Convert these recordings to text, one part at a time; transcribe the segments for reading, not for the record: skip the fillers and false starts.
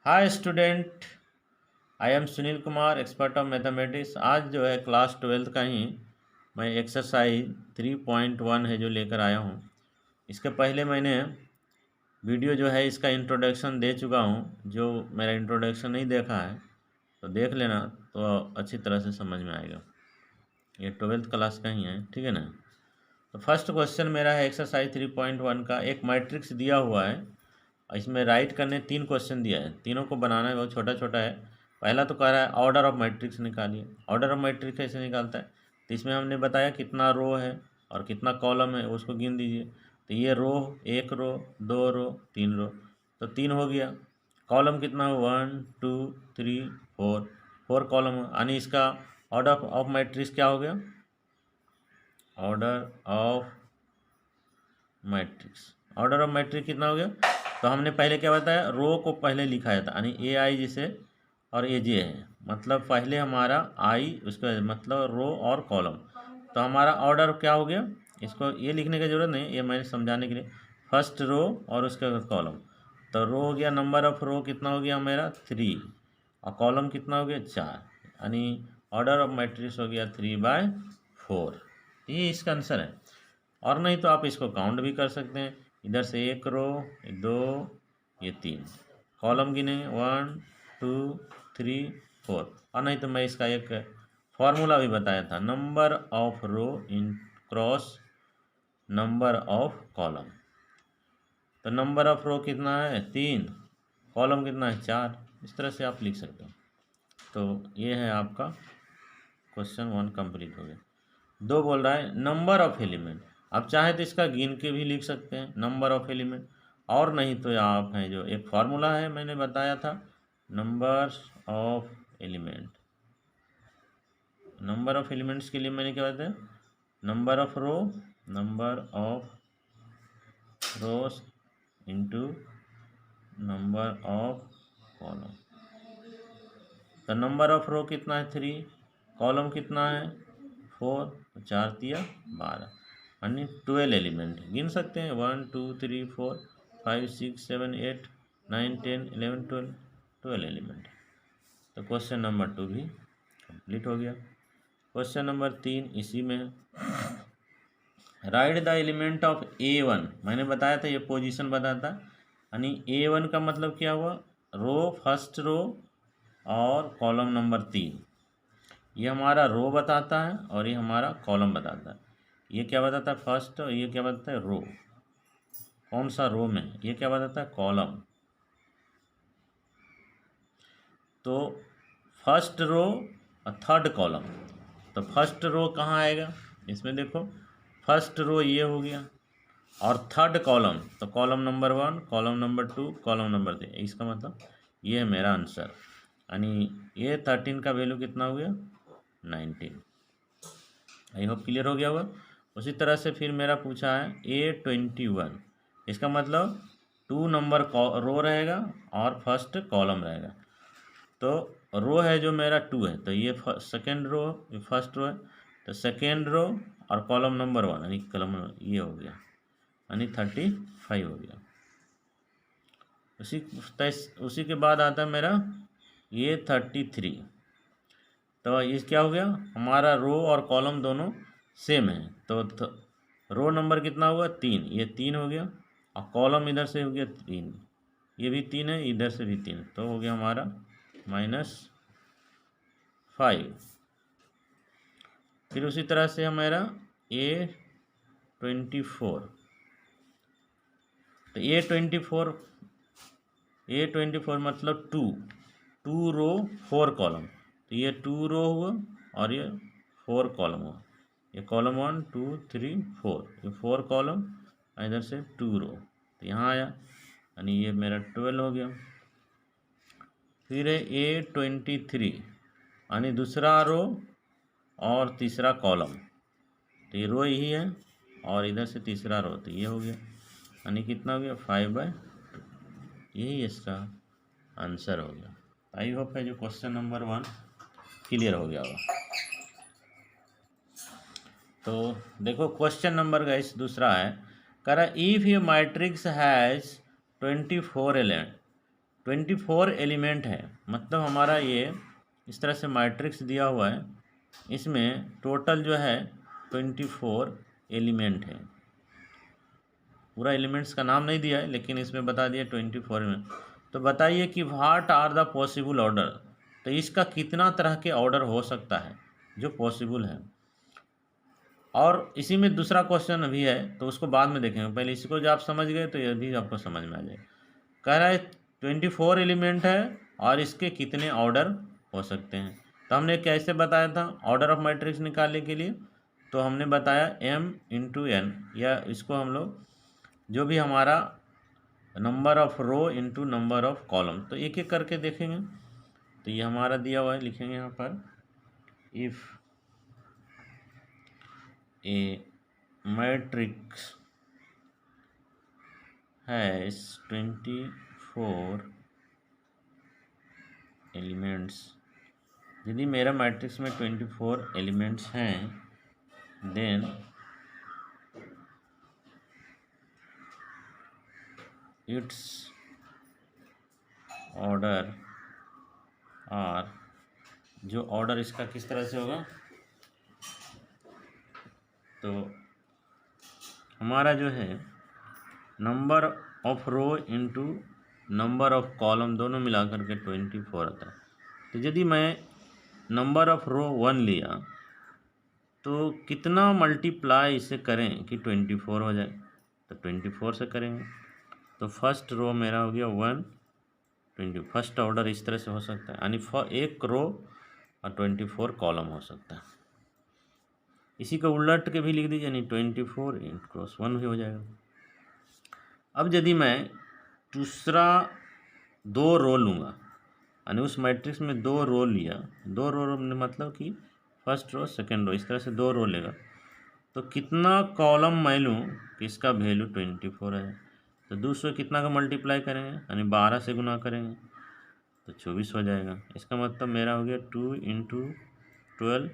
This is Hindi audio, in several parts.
Hi student, I am Sunil Kumar, expert of mathematics. आज जो है क्लास 12 का ही मैं एक्सरसाइज 3.1 है जो लेकर आया हूँ। इसके पहले मैंने वीडियो जो है इसका इंट्रोडक्शन दे चुका हूँ। जो मेरा इंट्रोडक्शन नहीं देखा है तो देख लेना, तो अच्छी तरह से समझ में आएगा। ये 12th क्लास का ही है, ठीक है ना। तो फर्स्ट क्वेश्चन मेरा है एक्सरसाइज 3.1 का। एक मैट्रिक्स दिया हुआ है, इसमें राइट करने 3 क्वेश्चन दिया है, तीनों को बनाना है, बहुत छोटा छोटा है। पहला तो कह रहा है ऑर्डर ऑफ मैट्रिक्स निकालिए। ऑर्डर ऑफ मैट्रिक्स कैसे निकालता है, तो इसमें हमने बताया कितना रो है और कितना कॉलम है उसको गिन दीजिए। तो ये रो, 1 रो, 2 रो, 3 रो, तो 3 हो गया। कॉलम कितना है, 1 2 3 4, 4 कॉलम है, यानी इसका ऑर्डर ऑफ मैट्रिक्स क्या हो गया, order of matrix. Order of matrix कितना हो गया, तो हमने पहले क्या बताया, रो को पहले लिखाया था, यानी ए आई जिसे और ए जे है, मतलब पहले हमारा आई उसका मतलब रो और कॉलम। तो हमारा ऑर्डर क्या हो गया, इसको ये लिखने की ज़रूरत नहीं, ये मैंने समझाने के लिए। फर्स्ट रो और उसका कॉलम, तो रो हो गया, नंबर ऑफ रो कितना हो गया मेरा 3, और कॉलम कितना हो गया 4, यानी ऑर्डर ऑफ मैट्रिक्स हो गया 3/4। ये इसका आंसर है। और नहीं तो आप इसको काउंट भी कर सकते हैं, इधर से 1 रो, 2, ये 3 कॉलम गिने, 1 2 3 4। और नहीं तो मैं इसका एक फॉर्मूला भी बताया था, number of row in cross number of column. तो नंबर ऑफ रो कितना है 3, कॉलम कितना है 4, इस तरह से आप लिख सकते हो। तो ये है आपका क्वेश्चन 1 कंप्लीट हो गया। 2 बोल रहा है नंबर ऑफ एलिमेंट। आप चाहे तो इसका गिन के भी लिख सकते हैं, नंबर ऑफ एलिमेंट। और नहीं तो आप हैं जो एक फार्मूला है मैंने बताया था, number of element. Number of elements के लिए मैंने क्या बताया, number of row, number of rows into number of column. तो नंबर ऑफ रो कितना है 3, कॉलम कितना है 4, तो 4 तिया 12, यानी 12 एलिमेंट गिन सकते हैं, 1 2 3 4 5 6 7 8 9 10 11 12, 12 एलिमेंट। तो क्वेश्चन नंबर 2 भी कंप्लीट हो गया। क्वेश्चन नंबर 3 इसी में है, right the element of A1। मैंने बताया था ये पोजीशन बताता, यानी A1 का मतलब क्या हुआ, रो, फर्स्ट रो और कॉलम नंबर 3। ये हमारा रो बताता है और ये हमारा कॉलम बताता है। ये क्या बताता है फर्स्ट, और ये क्या बताता है रो, कौन सा रो में, ये क्या बताता है कॉलम। तो फर्स्ट रो और थर्ड कॉलम, तो फर्स्ट रो कहाँ आएगा, इसमें देखो फर्स्ट रो ये हो गया, और थर्ड कॉलम तो column number 1, column number 2, column number 3। इसका मतलब ये है मेरा आंसर, यानी ये 13 का वैल्यू कितना हो गया 19। आई होप क्लियर हो गया होगा। उसी तरह से फिर मेरा पूछा है A21, इसका मतलब 2 नंबर रो रहेगा और फर्स्ट कॉलम रहेगा। तो रो है जो मेरा 2 है, तो ये सेकेंड रो, ये फर्स्ट रो है, तो सेकेंड रो और कॉलम नंबर 1 यानी कॉलम ये हो गया, यानी 35 हो गया। उसी के बाद आता है मेरा ये 33। तो ये क्या हो गया, हमारा रो और कॉलम दोनों सेम है, तो रो नंबर कितना हुआ 3, ये 3 हो गया, और कॉलम इधर से हो गया 3, ये भी 3 है, इधर से भी 3, तो हो गया हमारा -5। फिर उसी तरह से हमारा A24, तो A24 मतलब 2 रो 4 कॉलम, तो ये 2 रो हुआ और ये 4 कॉलम हुआ, ये कॉलम 1 2 3 4, ये 4 कॉलम, इधर से 2 रो, तो यहाँ आया, यानी ये मेरा 12 हो गया। फिर है A23, यानी दूसरा रो और तीसरा कॉलम, तो ये रो यही है और इधर से तीसरा रो, तो ये हो गया, यानी कितना हो गया 5/2, यही इसका आंसर हो गया। आई होप है जो क्वेश्चन नंबर 1 क्लियर हो गया होगा। तो देखो क्वेश्चन नंबर गाइस दूसरा है, कह रहा इफ ये मैट्रिक्स हैज 24 एलिमेंट, 24 एलिमेंट है, मतलब हमारा ये इस तरह से मैट्रिक्स दिया हुआ है, इसमें टोटल जो है 24 एलिमेंट है। पूरा एलिमेंट्स का नाम नहीं दिया है, लेकिन इसमें बता दिया 24 में। तो बताइए कि what are the possible order, तो इसका कितना तरह के ऑर्डर हो सकता है जो पॉसिबल है। और इसी में दूसरा क्वेश्चन भी है, तो उसको बाद में देखेंगे, पहले इसको जो आप समझ गए तो ये भी आपको समझ में आ जाएगा। कह रहा है 24 एलिमेंट है और इसके कितने ऑर्डर हो सकते हैं। तो हमने कैसे बताया था ऑर्डर ऑफ मैट्रिक्स निकालने के लिए, तो हमने बताया m इंटू n, या इसको हम लोग जो भी हमारा number of row into number of column, तो एक एक करके देखेंगे। तो ये हमारा दिया हुआ है, लिखेंगे यहाँ पर if a matrix has 24 elements, यदि मेरा मैट्रिक्स में 24 एलिमेंट्स हैं, देन इट्स ऑर्डर आर, जो ऑर्डर इसका किस तरह से होगा, तो हमारा जो है number of row into number of column दोनों मिलाकर के 24 आता है। तो यदि मैं नंबर ऑफ रो 1 लिया तो कितना मल्टीप्लाई इसे करें कि 24 हो जाए, तो 24 से करेंगे। तो फर्स्ट रो मेरा हो गया 120, फर्स्ट ऑर्डर इस तरह से हो सकता है, यानी एक रो और 24 कॉलम हो सकता है। इसी को उलट के भी लिख दीजिए, यानी 24 × क्रॉस 1 भी हो जाएगा। अब यदि मैं दूसरा 2 रो लूँगा, यानी उस मैट्रिक्स में 2 रो लिया, 2 रो मतलब कि फर्स्ट रो सेकेंड रो, इस तरह से 2 रो लेगा, तो कितना कॉलम मैं लूँ कि इसका वैल्यू 24 है। तो 200 कितना का मल्टीप्लाई करेंगे, यानी 12 से गुना करेंगे तो 24 हो जाएगा। इसका मतलब मेरा हो गया 2 × 12,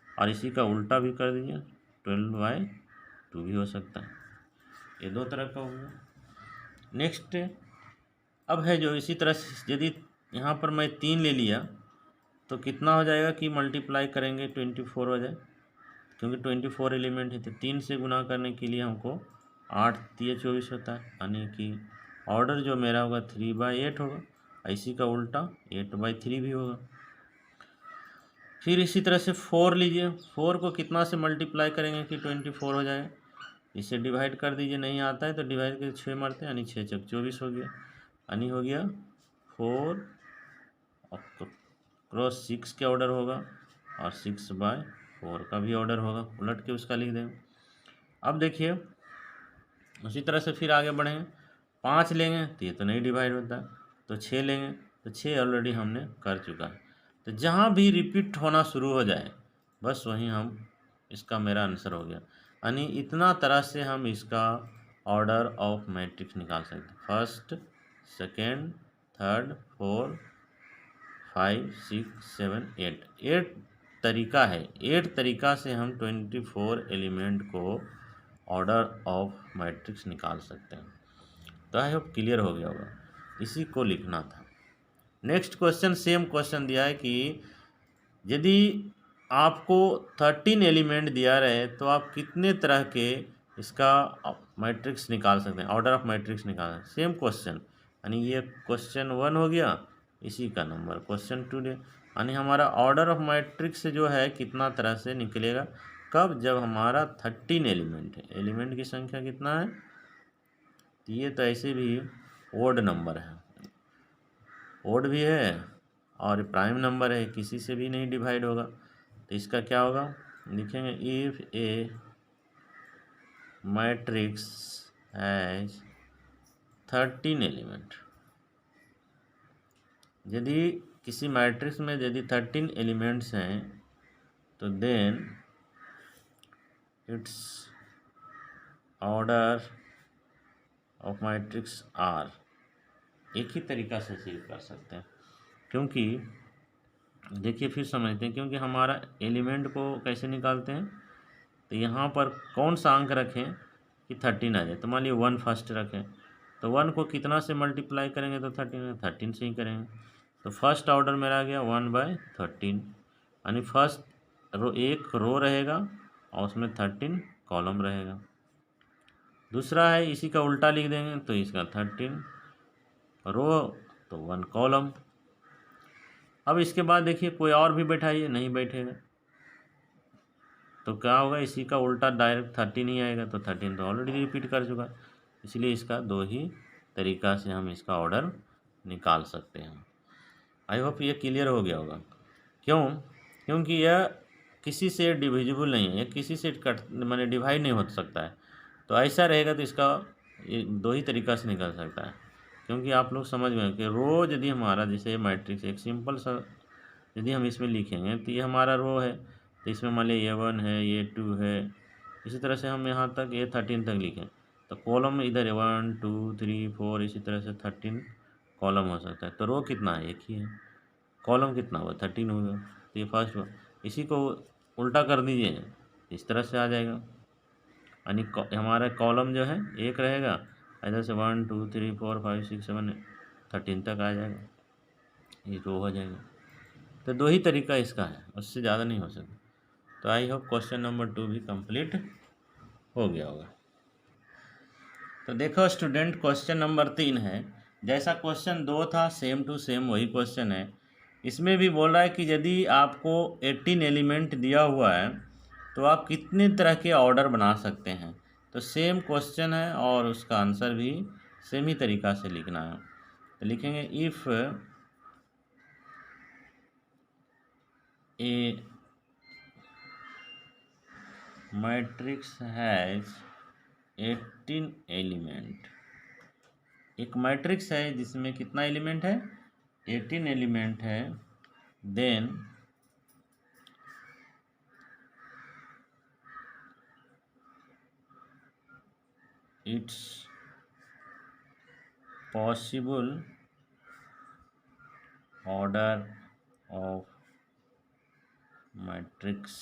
और इसी का उल्टा भी कर दीजिए, 12/2 भी हो सकता है। ये 2 तरह का हो गया। नेक्स्ट अब है जो इसी तरह से, यदि यहाँ पर मैं 3 ले लिया तो कितना हो जाएगा कि मल्टीप्लाई करेंगे 24 हो जाए, क्योंकि 24 एलिमेंट है, तो 3 से गुना करने के लिए हमको 8 × 24 होता है, यानी कि ऑर्डर जो मेरा होगा 3/8 होगा, इसी का उल्टा 8/3 भी होगा। फिर इसी तरह से 4 लीजिए, 4 को कितना से मल्टीप्लाई करेंगे कि 24 हो जाए, इसे डिवाइड कर दीजिए, नहीं आता है तो डिवाइड करके 6 मारते हैं, यानी 6 × 6 = 24 हो गया, यानी हो गया 4 क्रॉस 6 के ऑर्डर होगा और 6/4 का भी ऑर्डर होगा, उलट के उसका लिख देंगे। अब देखिए उसी तरह से फिर आगे बढ़ेंगे, 5 लेंगे तो ये तो नहीं डिवाइड होता, तो 6 लेंगे तो 6 ऑलरेडी हमने कर चुका है। तो जहाँ भी रिपीट होना शुरू हो जाए बस वहीं हम, इसका मेरा आंसर हो गया। यानी इतना तरह से हम इसका ऑर्डर ऑफ मैट्रिक्स निकाल सकते हैं, फर्स्ट, सेकेंड, थर्ड, फोर्थ, 5, 6, 7, 8 तरीका है। 8 तरीका से हम 24 एलिमेंट को ऑर्डर ऑफ मैट्रिक्स निकाल सकते हैं। तो आई होप क्लियर हो गया होगा, इसी को लिखना था। नेक्स्ट क्वेश्चन, सेम क्वेश्चन दिया है कि यदि आपको 13 एलिमेंट दिया रहे तो आप कितने तरह के इसका मैट्रिक्स निकाल सकते हैं, ऑर्डर ऑफ मैट्रिक्स निकाल। सेम क्वेश्चन, यानी ये क्वेश्चन 1 हो गया, इसी का नंबर क्वेश्चन 2 दे, यानी हमारा ऑर्डर ऑफ मैट्रिक्स जो है कितना तरह से निकलेगा, कब, जब हमारा 13 एलिमेंट है। एलिमेंट की संख्या कितना है, तो ये तो ऐसे भी ओड नंबर है, ओड भी है और प्राइम नंबर है, किसी से भी नहीं डिवाइड होगा। तो इसका क्या होगा, लिखेंगे if a matrix has 13 element, यदि किसी मैट्रिक्स में यदि 13 एलिमेंट्स हैं तो then it's order of matrix are. एक ही तरीका से अचीव कर सकते हैं, क्योंकि देखिए फिर समझते हैं, क्योंकि हमारा एलिमेंट को कैसे निकालते हैं, तो यहाँ पर कौन सा अंक रखें कि 13 आ जाए। तो मान लीजिए 1 फर्स्ट रखें, तो 1 को कितना से मल्टीप्लाई करेंगे तो 13 से ही करेंगे। तो फर्स्ट ऑर्डर मेरा आ गया 1/13, यानी फर्स्ट रो एक रो रहेगा और उसमें 13 कॉलम रहेगा। दूसरा है इसी का उल्टा लिख देंगे तो इसका 13 रो तो 1 कॉलम। अब इसके बाद देखिए कोई और भी बैठाइए, नहीं बैठेगा तो क्या होगा, इसी का उल्टा डायरेक्ट 13 ही आएगा। तो 13 तो ऑलरेडी रिपीट कर चुका, इसलिए इसका दो ही तरीका से हम इसका ऑर्डर निकाल सकते हैं। आई होप ये क्लियर हो गया होगा। क्योंकि यह किसी से डिविजिबल नहीं है, यह किसी से कट माने डिवाइड नहीं हो सकता है। तो ऐसा रहेगा तो इसका ये दो ही तरीका से निकल सकता है। क्योंकि आप लोग समझ गए कि रो यदि हमारा जैसे मैट्रिक्स एक सिंपल सा यदि हम इसमें लिखेंगे तो ये हमारा रो है, तो इसमें मान लिया ये 1 है, ये 2 है, इसी तरह से हम यहाँ तक ये 13 तक लिखें तो कॉलम इधर है 1 2 3 4, इसी तरह से 13 कॉलम हो सकता है। तो रो कितना है, एक ही है, कॉलम कितना हुआ 13 होगा। तो ये फर्स्ट हुआ, इसी को उल्टा कर दीजिए इस तरह से आ जाएगा, यानी हमारा कॉलम जो है एक रहेगा, इधर से 1 2 3 4 5 6 7 13 तक आ जाएगा, ये रो हो जाएगा। तो दो ही तरीका इसका है, उससे ज़्यादा नहीं हो सकता। तो आई होप क्वेश्चन नंबर 2 भी कंप्लीट हो गया होगा। तो देखो स्टूडेंट, क्वेश्चन नंबर 3 है, जैसा क्वेश्चन 2 था सेम टू सेम वही क्वेश्चन है। इसमें भी बोल रहा है कि यदि आपको 18 एलिमेंट दिया हुआ है तो आप कितने तरह के ऑर्डर बना सकते हैं। तो सेम क्वेश्चन है और उसका आंसर भी सेम ही तरीका से लिखना है। तो लिखेंगे if a matrix has 18 element, एक मैट्रिक्स है जिसमें कितना एलिमेंट है, 18 एलिमेंट है, then it's possible order of matrix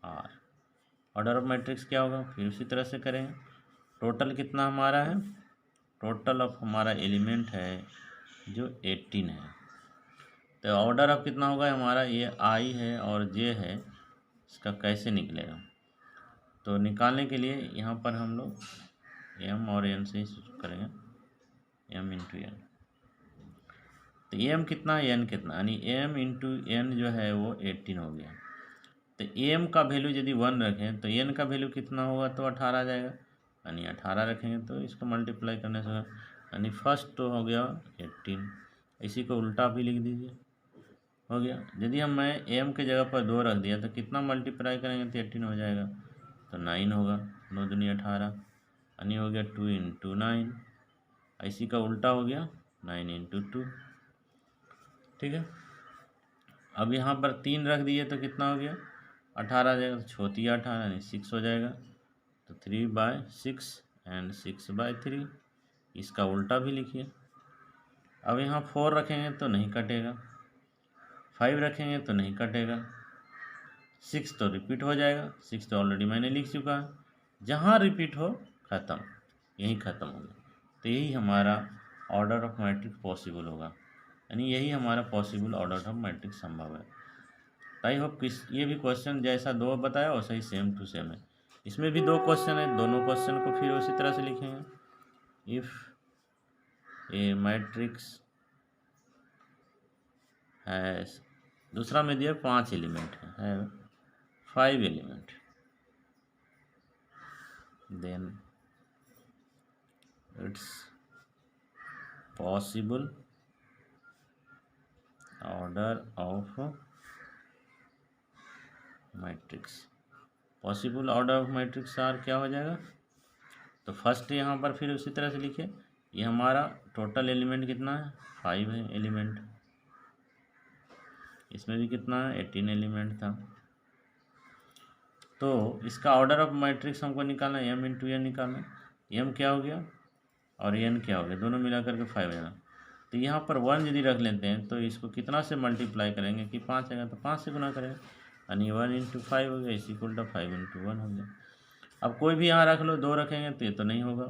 are. Order of matrix क्या होगा, फिर उसी तरह से करेंगे। टोटल कितना हमारा है, टोटल ऑफ हमारा एलिमेंट है जो 18 है। तो ऑर्डर ऑफ कितना होगा हमारा, ये आई है और जे है, इसका कैसे निकलेगा। तो निकालने के लिए यहाँ पर हम लोग एम और एन से ही शुरू करेंगे, एम इंटू एन। तो एम कितना है, एन कितना, यानी एम इंटू एन जो है वो 18 हो गया। तो एम का वैल्यू यदि 1 रखें तो एन का वैल्यू कितना होगा, तो 18 आ जाएगा, यानी 18 रखेंगे तो इसको मल्टीप्लाई करने से यानी फर्स्ट तो हो गया 18, इसी को उल्टा भी लिख दीजिए, हो गया। यदि हम मैं एम के जगह पर 2 रख दिया तो कितना मल्टीप्लाई करेंगे तो 18 हो जाएगा, तो 9 होगा, 9 दूनी 18, यानी हो गया 2 इंटू 9, इसी का उल्टा हो गया 9 इंटू 2, ठीक है। अब यहाँ पर 3 रख दिए तो कितना हो गया, 18 आ जाएगा, तो छोटी 18 यानी 6 हो जाएगा, तो 3/6 एंड 6/3, इसका उल्टा भी लिखिए। अब यहाँ 4 रखेंगे तो नहीं कटेगा, 5 रखेंगे तो नहीं कटेगा, 6 तो रिपीट हो जाएगा, 6 तो ऑलरेडी मैंने लिख चुका है, जहाँ रिपीट हो ख़त्म, यहीं ख़त्म होगा। तो यही हमारा ऑर्डर ऑफ मैट्रिक्स पॉसिबल होगा, यानी यही हमारा पॉसिबल ऑर्डर ऑफ मैट्रिक्स संभव है। आई होप ये भी क्वेश्चन जैसा 2 बताया वैसा ही सेम टू सेम है। इसमें भी 2 क्वेश्चन है, दोनों क्वेश्चन को फिर उसी तरह से लिखेंगे। इफ़ ए मैट्रिक्स हैज़, दूसरा में दिया 5 एलिमेंट है 5 element, then it's possible order of matrix, possible order of matrix are क्या हो जाएगा। तो फर्स्ट यहाँ पर फिर उसी तरह से लिखे, ये हमारा टोटल एलिमेंट कितना है, 5 है एलिमेंट, इसमें भी कितना है 18 एलिमेंट था। तो इसका ऑर्डर ऑफ मैट्रिक्स हमको निकालना है, एम इंटू एन निकालना है, एम क्या हो गया और एन क्या हो गया, दोनों मिला करके 5 है। तो यहाँ पर 1 यदि रख लेते हैं तो इसको कितना से मल्टीप्लाई करेंगे कि 5 आएगा, तो 5 से गुना करेंगे, यानी 1 इंटू 5 हो गया, इस इक्वल टू 5 इंटू 1 हो गया। अब कोई भी यहाँ रख लो, 2 रखेंगे तो ये तो नहीं होगा,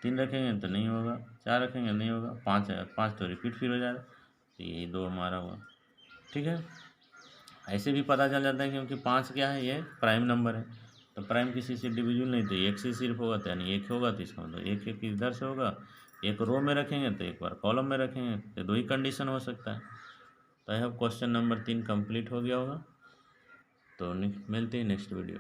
3 रखेंगे तो नहीं होगा, 4 रखेंगे नहीं होगा, 5 है 5 तो रिपीट फिर हो जाएगा, तो यही 2 हमारा हुआ। ठीक है, ऐसे भी पता चल जाता है क्योंकि 5 क्या है, ये प्राइम नंबर है, तो प्राइम किसी से डिविजिबल नहीं, तो एक से सिर्फ होगा, तो यानी एक होगा, तो इसका मतलब एक एक इधर से होगा, एक रो में रखेंगे तो एक बार कॉलम में रखेंगे, तो 2 ही कंडीशन हो सकता है। तो I hope question number 3 complete हो गया होगा। तो मिलते हैं नेक्स्ट वीडियो।